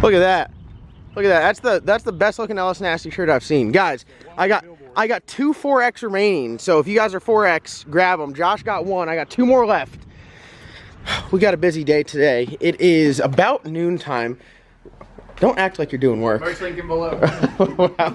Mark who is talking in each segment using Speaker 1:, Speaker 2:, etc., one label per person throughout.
Speaker 1: Look at that. Look at that. That's the best looking LS Nasty shirt I've seen. Guys, I got 2 4X remaining. So if you guys are 4X, grab them. Josh got 1. I got 2 more left. We got a busy day today. It is about noontime. Don't act like you're doing work.
Speaker 2: Merch link below.
Speaker 1: Wow.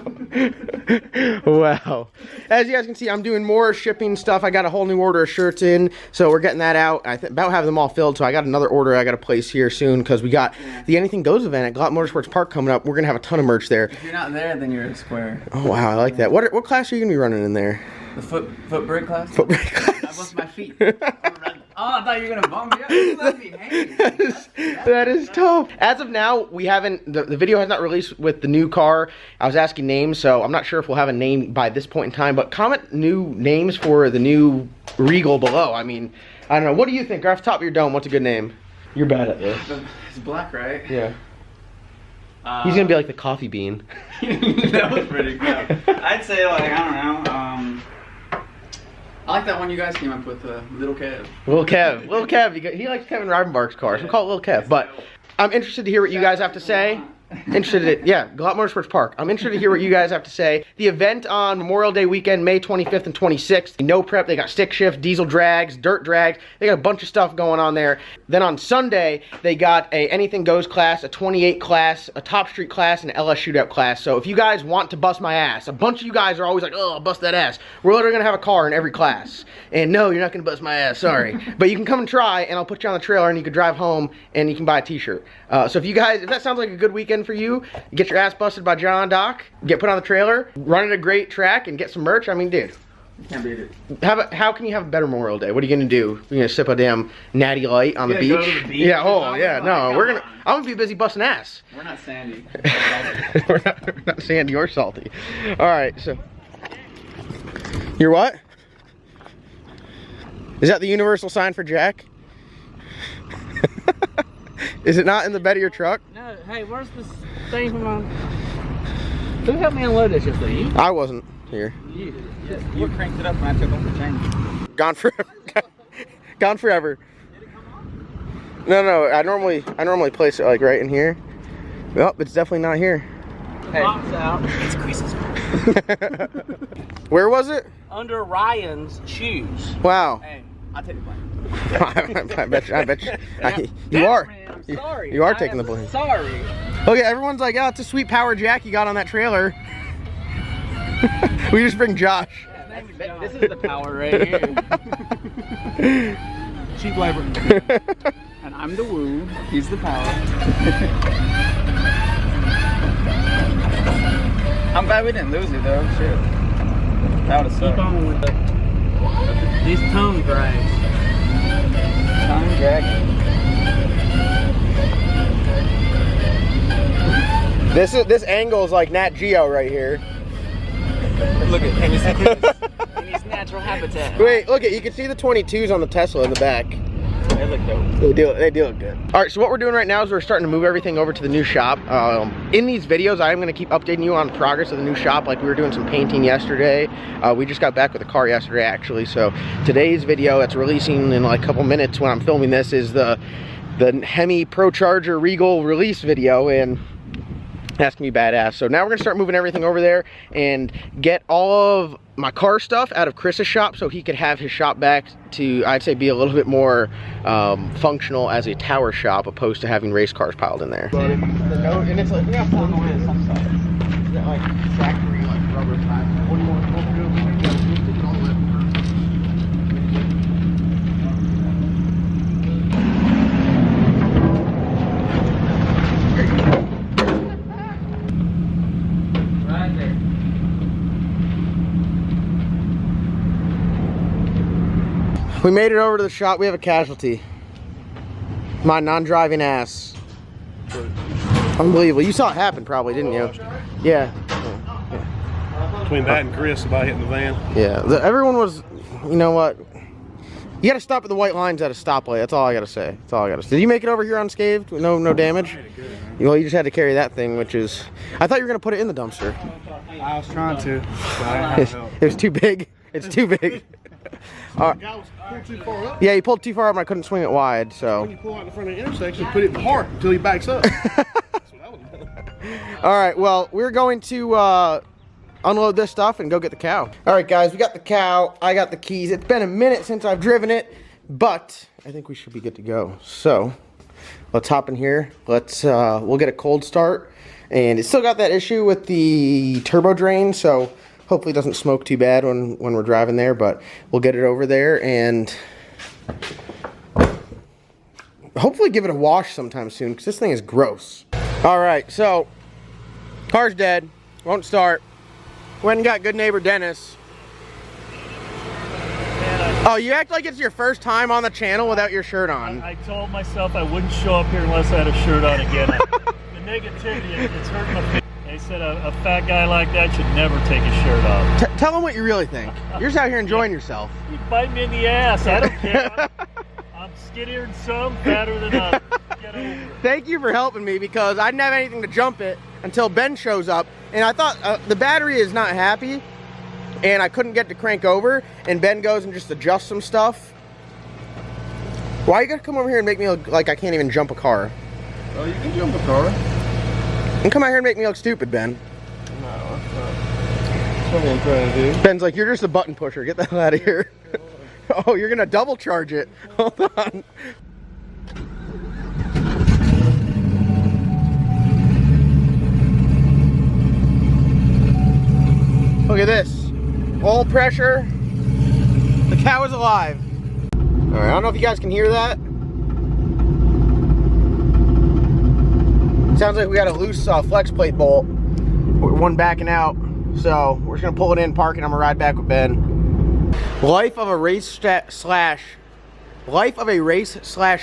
Speaker 1: Wow. As you guys can see, I'm doing more shipping stuff. I got a whole new order of shirts in, so we're getting that out. About having them all filled, so I got another order I got to place here soon because we got the Anything Goes event at Glot Motorsports Park coming up. We're going to have a ton of merch there.
Speaker 2: If you're not there, then you're a square.
Speaker 1: Oh, wow. I like that. What class are you going to be running in there?
Speaker 2: The foot brake class?
Speaker 1: Foot brake class.
Speaker 2: I bust my feet. Oh, I thought you were gonna bum me up. You left me hanging.
Speaker 1: That is tough. As of now, we haven't. The video has not released with the new car. I was asking names, so I'm not sure if we'll have a name by this point in time. But comment new names for the new Regal below. I mean, I don't know. What do you think? Off the top of your dome, what's a good name? You're bad at this.
Speaker 2: It's black, right?
Speaker 1: Yeah. He's gonna be like the coffee bean.
Speaker 2: That was pretty good. I'd say like I don't know. I like that one you guys came up with, Little Kev. Little
Speaker 1: Kev. He likes Kevin Rivenbark's car, so we'll call it Little Kev. But I'm interested to hear what you guys have to say. Yeah, Glot Motorsports Park. I'm interested to hear what you guys have to say. The event on Memorial Day weekend, May 25th and 26th. No prep, they got stick shift, diesel drags, dirt drags. They got a bunch of stuff going on there. Then on Sunday, they got a Anything Goes class, a 28 class, a Top Street class, and an LS Shootout class. So if you guys want to bust my ass, a bunch of you guys are always like, oh, I'll bust that ass. We're literally gonna have a car in every class. And no, you're not gonna bust my ass, sorry. But you can come and try, and I'll put you on the trailer, and you can drive home, and you can buy a t-shirt. So if that sounds like a good weekend for you, get your ass busted by John Doc, get put on the trailer, run at a great track, and get some merch. I mean, dude.
Speaker 2: Can't beat it.
Speaker 1: How can you have a better Memorial Day? What are you gonna do? You're gonna sip a damn natty light on the beach?
Speaker 2: Go to the beach?
Speaker 1: Yeah, oh yeah, no, I'm gonna be busy busting ass.
Speaker 2: We're not Sandy.
Speaker 1: we're not Sandy or salty. Alright, so. You're what? Is that the universal sign for Jack? Is it not in the bed of your truck?
Speaker 3: No, hey, where's this thing from my... Who helped me unload this yesterday? You?
Speaker 1: I wasn't here.
Speaker 2: You cranked it up when I took off the chain.
Speaker 1: Gone forever. Gone forever.
Speaker 3: Did it come on?
Speaker 1: No, I normally place it like right in here. Well, it's definitely not here.
Speaker 3: Hey. Box out.
Speaker 2: It's Chris's.
Speaker 1: Where was it?
Speaker 3: Under Ryan's shoes.
Speaker 1: Wow.
Speaker 2: Hey, I'll take the blame.
Speaker 1: I bet you. You
Speaker 3: Damn,
Speaker 1: are.
Speaker 3: Man, I'm sorry.
Speaker 1: You are taking the blame.
Speaker 3: Sorry.
Speaker 1: Okay, everyone's like, oh, it's a sweet power jack you got on that trailer. We just bring Josh.
Speaker 3: Yeah, this is the power right here.
Speaker 2: Cheap labor. And I'm the woo. He's the power. I'm glad we didn't lose it though. Shit. That would have sucked.
Speaker 3: Keep on with these tongue drags.
Speaker 2: Tongue dragging.
Speaker 1: This angle is like Nat Geo right here.
Speaker 2: Look at him.
Speaker 3: In his natural habitat.
Speaker 1: Wait, look at you can see the 22s on the Tesla in the back.
Speaker 2: They look dope.
Speaker 1: They do look good. All right, so what we're doing right now is we're starting to move everything over to the new shop. In these videos, I am going to keep updating you on progress of the new shop. Like we were doing some painting yesterday. We just got back with the car yesterday, actually. So today's video that's releasing in like a couple minutes when I'm filming this is the Hemi Pro Charger Regal release video, and that's gonna be badass. So now we're gonna start moving everything over there and get all of my car stuff out of Chris's shop so he could have his shop back to, I'd say, be a little bit more functional as a tower shop opposed to having race cars piled in there. And it's like, yeah, on the way to some side. Is that like factory, like rubber type? What do you want to do? We made it over to the shop. We have a casualty. My non-driving ass. Unbelievable. You saw it happen probably, didn't you? Yeah.
Speaker 4: Between that and Chris about hitting the van.
Speaker 1: Yeah. Everyone was, you know what? You gotta stop at the white lines at a stoplight. That's all I gotta say. That's all I gotta say. Did you make it over here unscathed? No damage? Well, you just had to carry that thing, which is... I thought you were gonna put it in the dumpster.
Speaker 4: I was trying to, but I didn't have help.
Speaker 1: It was too big. It's too big.
Speaker 4: The guy was pulled too far up.
Speaker 1: Yeah, he pulled too far up and I couldn't swing it wide, so.
Speaker 4: When you pull out in front of the intersection, put it in park until he backs up. So that was
Speaker 1: All right, well, we're going to unload this stuff and go get the cow. All right, guys, we got the cow. I got the keys. It's been a minute since I've driven it, but I think we should be good to go. So let's hop in here. We'll get a cold start. And it's still got that issue with the turbo drain, so hopefully it doesn't smoke too bad when we're driving there, but we'll get it over there and hopefully give it a wash sometime soon, because this thing is gross. All right, so car's dead, won't start. Went and got good neighbor Dennis. Oh, you act like it's your first time on the channel without your shirt on.
Speaker 5: I told myself I wouldn't show up here unless I had a shirt on again. The negativity, it's hurting my feelings. They said a fat guy like that should never take his shirt off.
Speaker 1: Tell them what you really think. You're just out here enjoying yourself.
Speaker 5: You bite me in the ass. I don't care. I'm skinnier than some, fatter than others. Get over it.
Speaker 1: Thank you for helping me, because I didn't have anything to jump it until Ben shows up. And I thought the battery is not happy, and I couldn't get to crank over. And Ben goes and just adjusts some stuff. Why you gotta come over here and make me look like I can't even jump a car?
Speaker 2: Oh, you can jump a car.
Speaker 1: And come out here and make me look stupid, Ben.
Speaker 2: No, that's what I'm trying to do.
Speaker 1: Ben's like, you're just a button pusher. Get the hell out of here. Oh, you're gonna double charge it. Hold on. Look at this. Oil pressure. The cow is alive. All right, I don't know if you guys can hear that. Sounds like we got a loose flex plate bolt. One backing out. So we're just gonna pull it in, park it, I'm gonna ride back with Ben. Life of a race slash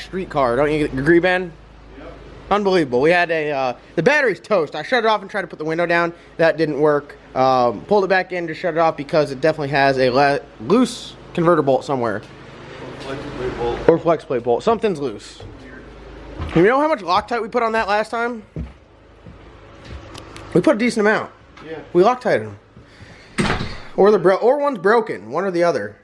Speaker 1: street car. Don't you agree, Ben? Yep. Unbelievable. We had the battery's toast. I shut it off and tried to put the window down. That didn't work. Pulled it back in to shut it off because it definitely has a loose converter bolt somewhere. Or flex plate bolt. Something's loose. You know how much Loctite we put on that last time? We put a decent amount.
Speaker 2: Yeah.
Speaker 1: We Loctited them. Or one's broken. One or the other.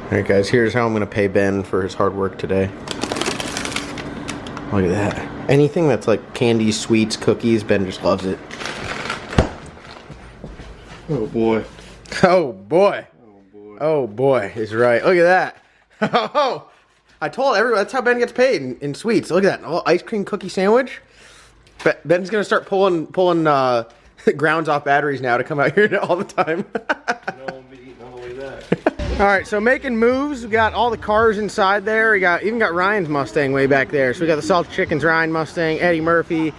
Speaker 1: Alright guys, here's how I'm going to pay Ben for his hard work today. Look at that. Anything that's like candies, sweets, cookies, Ben just loves it.
Speaker 2: Oh boy.
Speaker 1: Oh boy.
Speaker 2: Oh boy.
Speaker 1: Oh boy, is right. Look at that. Oh, I told everyone that's how Ben gets paid in sweets. Look at that, a little ice cream cookie sandwich. Ben's gonna start pulling grounds off batteries now to come out here all the time. All right, so making moves. We got all the cars inside there. We even got Ryan's Mustang way back there. So we got the Salted Chickens Ryan Mustang, Eddie Murphy.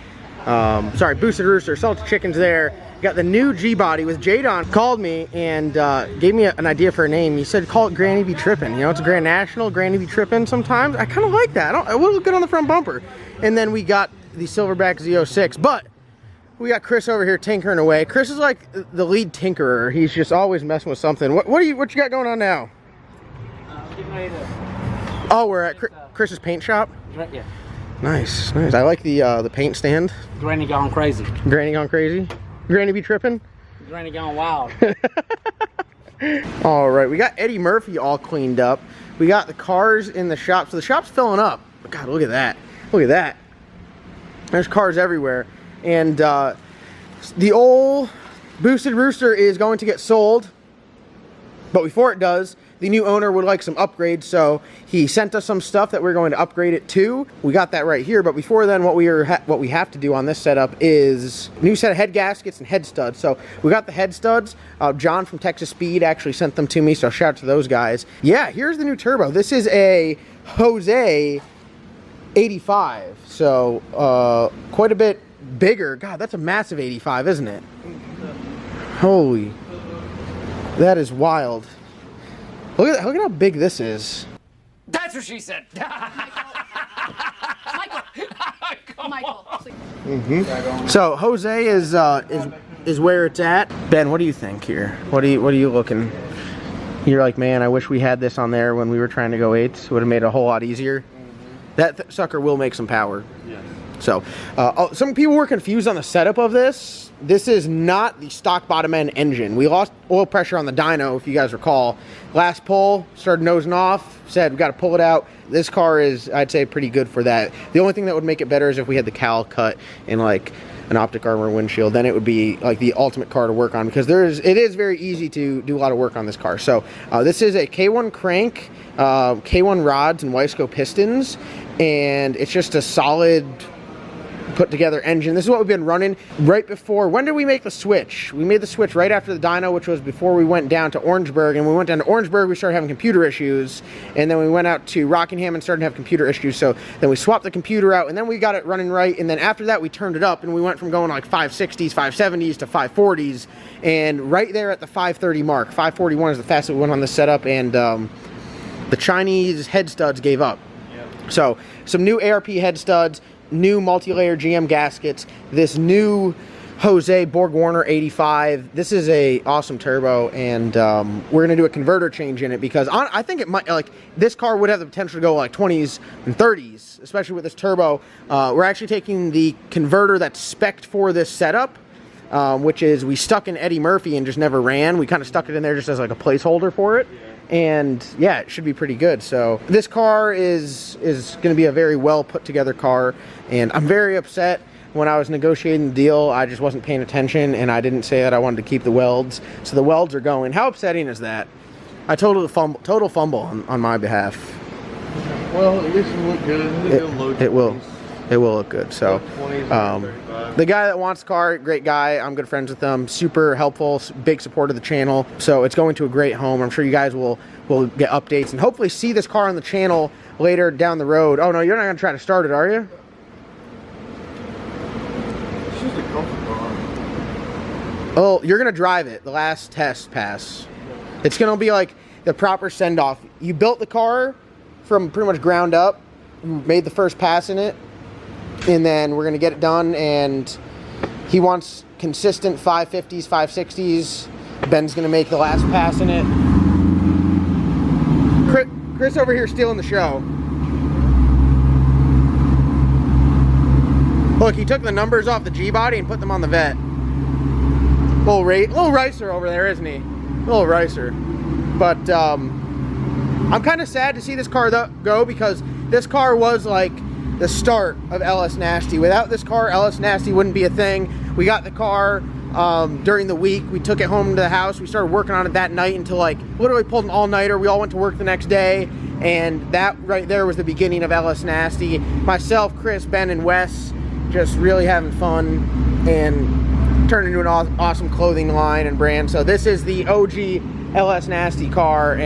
Speaker 1: Sorry, Boosted Rooster, Salted Chickens there. Got the new G-Body with Jadon. Called me and gave me an idea for a name. He said, call it Granny Be Trippin'. You know, it's a Grand National, Granny Be Trippin' sometimes. I kind of like that. It would look good on the front bumper. And then we got the Silverback Z06. But we got Chris over here tinkering away. Chris is like the lead tinkerer. He's just always messing with something. What you got going on now?
Speaker 3: Getting ready to...
Speaker 1: Oh, we're at Chris's paint shop?
Speaker 3: Right, yeah.
Speaker 1: Nice, nice. I like the paint stand.
Speaker 3: Granny gone crazy.
Speaker 1: Granny gone crazy? Granny be tripping?
Speaker 3: Granny gone wild.
Speaker 1: All right, we got Eddie Murphy all cleaned up. We got the cars in the shop. So the shop's filling up. God, look at that. Look at that. There's cars everywhere. And the old Boosted Rooster is going to get sold. But before it does, the new owner would like some upgrades, so he sent us some stuff that we're going to upgrade it to. We got that right here, but before then, what we have to do on this setup is new set of head gaskets and head studs. So we got the head studs. John from Texas Speed actually sent them to me, so shout out to those guys. Yeah, here's the new turbo. This is a Jose 85, so quite a bit bigger. God, that's a massive 85, isn't it? Holy, that is wild. Look at how big this is.
Speaker 3: That's what she said. Michael.
Speaker 1: Mm-hmm. So Jose is where it's at. Ben, what do you think here? What are you looking? You're like, man, I wish we had this on there when we were trying to go 8s. Would have made it a whole lot easier. That sucker will make some power.
Speaker 2: Yes.
Speaker 1: So some people were confused on the setup of this. This is not the stock bottom end engine. We lost oil pressure on the dyno, if you guys recall. Last pull, started nosing off, said we got to pull it out. This car is, I'd say, pretty good for that. The only thing that would make it better is if we had the cowl cut in like an optic armor windshield. Then it would be like the ultimate car to work on, because it is very easy to do a lot of work on this car. So this is a K1 crank, K1 rods and Wiseco pistons, and it's just a solid put together engine. This is what we've been running right before. When did we make the switch? We made the switch right after the dyno, which was before we went down to Orangeburg. And we went down to Orangeburg, we started having computer issues, and then we went out to Rockingham and started to have computer issues. So then we swapped the computer out, and then we got it running right, and then after that we turned it up, and we went from going like 560s, 570s to 540s, and right there at the 530 mark. 541 is the fastest we went on this setup, and the Chinese head studs gave up. So some new ARP head studs, new multi-layer GM gaskets, this new Jose Borg-Warner 85. This is a awesome turbo, and we're gonna do a converter change in it, because I think it might, like, this car would have the potential to go like 20s and 30s, especially with this turbo. We're actually taking the converter that's spec'd for this setup, which is we stuck in Eddie Murphy and just never ran. We kind of stuck it in there just as like a placeholder for it. And yeah, it should be pretty good. So this car is going to be a very well put together car, and I'm very upset. When I was negotiating the deal, I just wasn't paying attention, and I didn't say that I wanted to keep the welds. So the welds are going. How upsetting is that? I total fumble on my behalf.
Speaker 3: Well, at least it look good.
Speaker 1: It will look good. So the guy that wants the car, great guy. I'm good friends with him. Super helpful, big support of the channel. So it's going to a great home. I'm sure you guys will get updates and hopefully see this car on the channel later down the road. Oh no, you're not gonna try to start it, are you?
Speaker 3: It's just a comfort car.
Speaker 1: Oh, you're gonna drive it, the last test pass. It's gonna be like the proper send-off. You built the car from pretty much ground up. You made the first pass in it, and then we're gonna get it done, and he wants consistent 550s, 560s. Ben's gonna make the last pass in it. Chris over here stealing the show. Look, he took the numbers off the G-body and put them on the vet. Little Ricer over there, isn't he? Little Ricer. But I'm kind of sad to see this car go, because this car was like the start of LS Nasty. Without this car, LS Nasty wouldn't be a thing. We got the car during the week. We took it home to the house. We started working on it that night until like literally pulled an all-nighter. We all went to work the next day, and that right there was the beginning of LS Nasty. Myself, Chris, Ben, and Wes just really having fun and turned into an awesome clothing line and brand. So this is the OG LS Nasty car,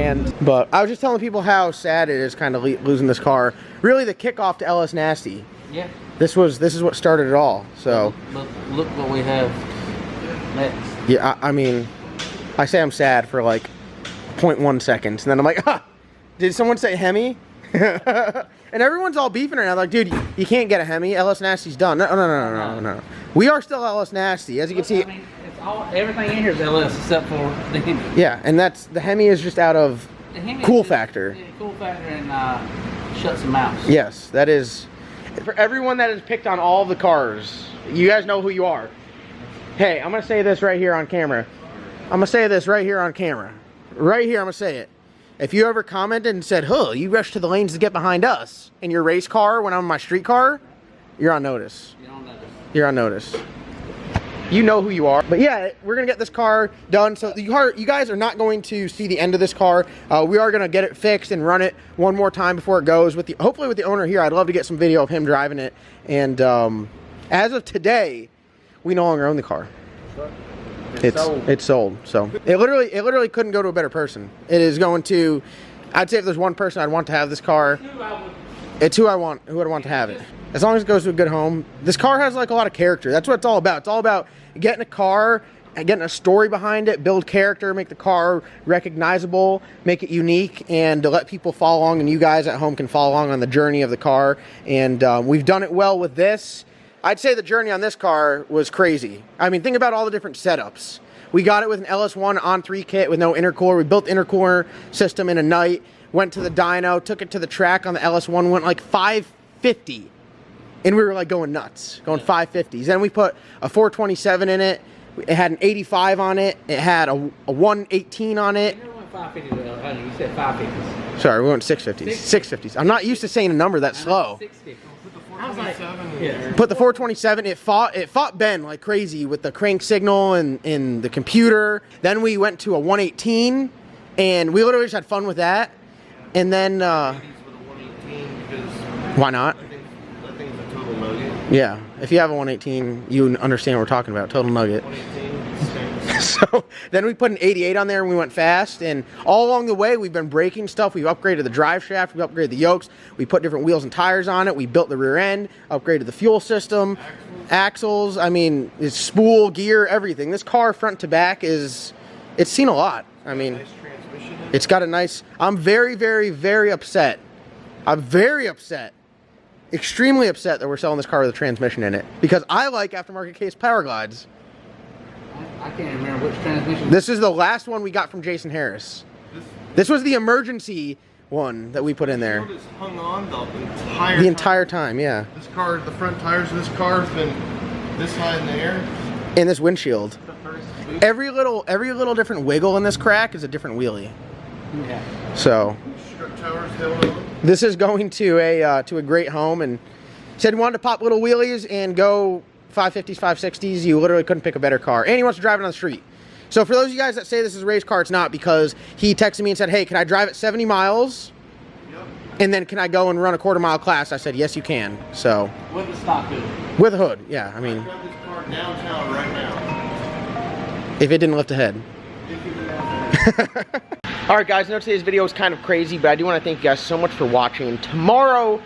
Speaker 1: but I was just telling people how sad it is kind of losing this car. Really the kickoff to LS Nasty.
Speaker 3: Yeah.
Speaker 1: This is what started it all. So
Speaker 3: look what we have next.
Speaker 1: Yeah, I mean, I say I'm sad for like 0.1 seconds, and then I'm like, ah, did someone say Hemi? And everyone's all beefing right now, like, dude, you can't get a Hemi. LS Nasty's done. No. We are still LS Nasty, as you can see.
Speaker 3: I mean, everything in here is LS except for the Hemi.
Speaker 1: Yeah, and the Hemi is just out of cool factor.
Speaker 3: Cool factor and shuts the mouth.
Speaker 1: Yes, that is. For everyone that has picked on all the cars, you guys know who you are. Hey, I'm going to say this right here on camera. Right here, I'm going to say it. If you ever commented and said, huh, you rushed to the lanes to get behind us in your race car when I'm in my street car, you're on notice. You're on notice. You know who you are. But yeah, we're going to get this car done. So you guys are not going to see the end of this car. We are going to get it fixed and run it one more time before it goes. Hopefully with the owner here. I'd love to get some video of him driving it. And as of today, we no longer own the car. It's sold. So it literally couldn't go to a better person. It is going to, I'd say if there's one person I'd want to have this car, it's who I'd want to have it. As long as it goes to a good home. This car has like a lot of character. That's what it's all about. It's all about getting a car, getting a story behind it, build character, make the car recognizable, make it unique, and to let people follow along, and you guys at home can follow along on the journey of the car. And we've done it well with this. I'd say the journey on this car was crazy. I mean, think about all the different setups. We got it with an LS1 on-3 kit with no intercooler. We built the intercooler system in a night, went to the dyno, took it to the track on the LS1, went like 550. and we were like going nuts, going 550s. Then we put a 427 in it. It had an 85 on it. It had a 118 on it.
Speaker 3: You never went 550s, honey. You said 550s.
Speaker 1: Sorry, we went 650s. 650s. I'm not used to saying a number that slow.
Speaker 3: 650.
Speaker 4: I was like,
Speaker 3: Yeah.
Speaker 1: Put the 427. It fought Ben like crazy with the crank signal and the computer. Then we went to a 118, and we literally just had fun with that. And then why not?
Speaker 4: That thing's a total nugget.
Speaker 1: Yeah, if you have a 118, you understand what we're talking about. Total nugget.
Speaker 4: 118,
Speaker 1: So then we put an 88 on there and we went fast, and all along the way we've been breaking stuff. We've upgraded the drive shaft, we upgraded the yokes, we put different wheels and tires on it, we built the rear end, upgraded the fuel system, axles, I mean, it's spool, gear, everything. This car front to back it's seen a lot. I mean,
Speaker 4: nice transmission.
Speaker 1: it's got a nice, I'm very, very, very upset. I'm very upset. Extremely upset that we're selling this car with a transmission in it, because I like aftermarket case power glides.
Speaker 3: I can't remember which transmission.
Speaker 1: This is the last one we got from Jason Harris. This was the emergency one that we put in there.
Speaker 4: It's hung on the
Speaker 1: entire time, yeah.
Speaker 4: This car, the front tires of this car has been this high in the air.
Speaker 1: And this windshield. Every little different wiggle in this crack is a different wheelie.
Speaker 3: Yeah.
Speaker 1: So
Speaker 4: Strut towers held on.
Speaker 1: this is going to a great home, and said he wanted to pop little wheelies and go 550s, 560s. You literally couldn't pick a better car. And he wants to drive it on the street. So for those of you guys that say this is a race car, it's not, because he texted me and said, hey, can I drive at 70 miles?
Speaker 4: Yep.
Speaker 1: And then can I go and run a quarter-mile class? I said, yes, you can. So
Speaker 3: With the stock hood.
Speaker 1: with a hood, yeah. I mean,
Speaker 4: Drive this car downtown right now.
Speaker 1: if it didn't lift a head.
Speaker 4: If you didn't have
Speaker 1: All right, guys, I know today's video is kind of crazy, but I do want to thank you guys so much for watching. Tomorrow,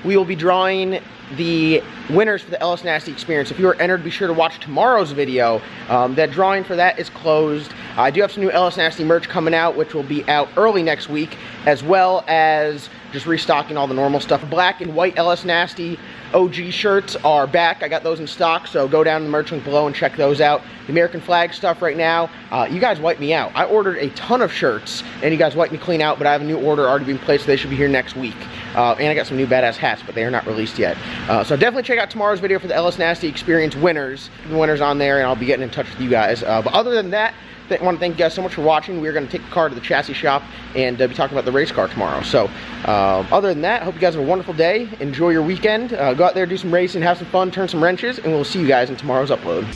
Speaker 1: we will be drawing the winners for the LS Nasty Experience. If you are entered, be sure to watch tomorrow's video. That drawing for that is closed. I do have some new LS Nasty merch coming out, which will be out early next week, as well as just restocking all the normal stuff. Black and white LS Nasty OG shirts are back. I got those in stock, so go down to the merch link below and check those out. The American flag stuff right now, you guys wiped me out. I ordered a ton of shirts, and you guys wiped me clean out, but I have a new order already being placed, so they should be here next week. And I got some new badass hats, but they are not released yet. So definitely check out tomorrow's video for the LS Nasty Experience winners. The winners on there, and I'll be getting in touch with you guys. But other than that, I want to thank you guys so much for watching. We're going to take the car to the chassis shop and be talking about the race car tomorrow. So other than that, I hope you guys have a wonderful day. Enjoy your weekend. Go out there, do some racing, have some fun, turn some wrenches, and we'll see you guys in tomorrow's upload.